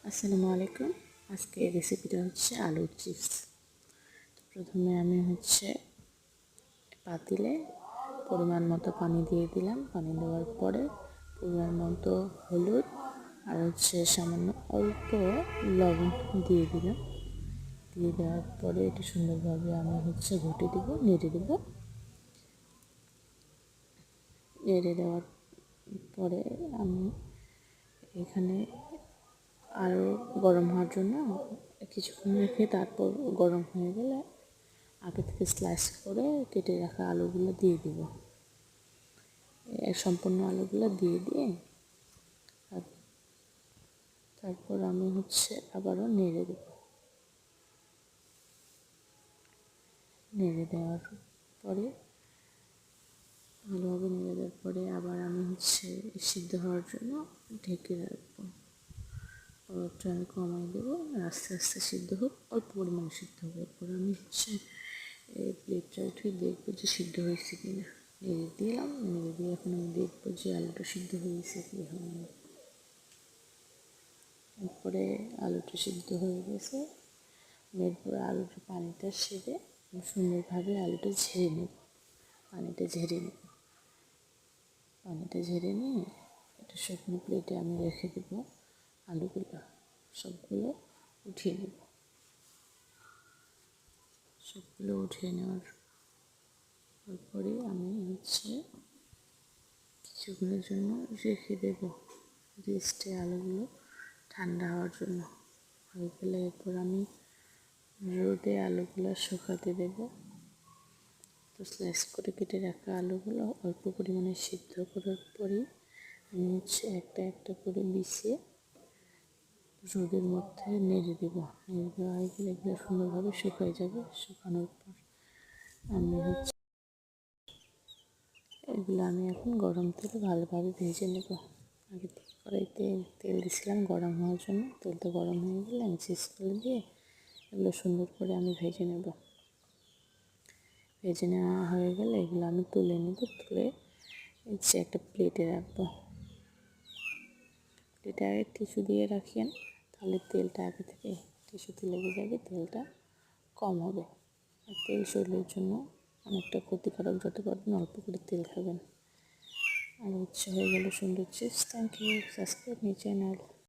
আসসালামু আলাইকুম। আজকে রেসিপিটা হচ্ছে আলুর চিপস। প্রথমে আমি পাতিলে পরিমাণ মতো পানি দিয়ে দিলাম। পানি দেওয়ার পরে পরিমাণ মতো হলুদ আর সামান্য অল্প লবণ দিয়ে দিলাম। দিয়ে দেওয়ার পরে একটু সুন্দরভাবে আমি ঘুটে দেবো, নেড়ে দেবো। নেড়ে দেওয়ার পরে আমি এখানে আরও গরম হওয়ার জন্য কিছুক্ষণ রেখে তারপর গরম হয়ে গেলে আগে থেকে স্লাইস করে কেটে রাখা আলুগুলো দিয়ে দিব। সম্পূর্ণ আলুগুলো দিয়ে তারপর আমি আবারও নেড়ে দেব। নেড়ে দেওয়ার পরে ভালোভাবে নেড়ে দেওয়ার পরে আবার আমি সিদ্ধ হওয়ার জন্য ঢেকে রাখবো। অল্পটা আমি কমাই দেবো, আস্তে আস্তে সিদ্ধ হোক, অল্প পরিমাণে সিদ্ধ হবে। এরপর আমি এই প্লেটটা উঠিয়ে দেখবো যে সিদ্ধ হয়েছে কিনা। নেড়ে দিলাম, নেড়ে দিয়ে এখন আমি দেখবো যে আলুটা সিদ্ধ হয়েছে কি হয়নি। এরপরে আলুটা সিদ্ধ হয়ে গেছে। এরপরে আলুটা পানিটা সেরে সুন্দরভাবে আলুটা ঝেড়ে নেব। পানিটা ঝেড়ে নিয়ে একটা শুকনো প্লেটে আমি রেখে দেবো। আলুগুলো সবগুলো উঠিয়ে নেব। সবগুলো উঠিয়ে নেওয়ার পরে আমি কিছুক্ষণের জন্য রেখে দেবো রেস্টে আলুগুলো ঠান্ডা হওয়ার জন্য। হয়ে গেলে এরপর আমি রোদে আলুগুলো শুকাতে দেবো। তো স্লাইস করে কেটে রাখা আলুগুলো অল্প পরিমাণে সিদ্ধ করার পরেই আমি একটা একটা করে বিছিয়ে রোদের মধ্যে নেড়ে দেবো। নেড়ে দেওয়া হয়ে গেলে এগুলো সুন্দরভাবে শুকিয়ে যাবে। শুকানোর পর আমি এগুলো আমি এখন গরম তেলে ভালোভাবে ভেজে নেব। আগে থেকে কড়াইতে তেল দিয়েছিলাম গরম হওয়ার জন্য। তেলটা গরম হয়ে গেলে আমি চিজগুলো দিয়ে এগুলো সুন্দর করে আমি ভেজে নেব। ভেজে নেওয়া হয়ে গেলে এগুলো আমি তুলে নেব। তুলে একটা প্লেটে রাখবো। প্লেটে আগে টিস্যু দিয়ে রাখেন, তাহলে তেলটা আগে থেকে টিস্যুতে লেগে যাবে, তেলটা কম হবে। আর তেল শরীরের জন্য অনেকটা ক্ষতিকারক। যত পারবেন অল্প করে তেল খাবেন। আর হয়ে গেল সুন্দর chips. Thank you. Subscribe my channel.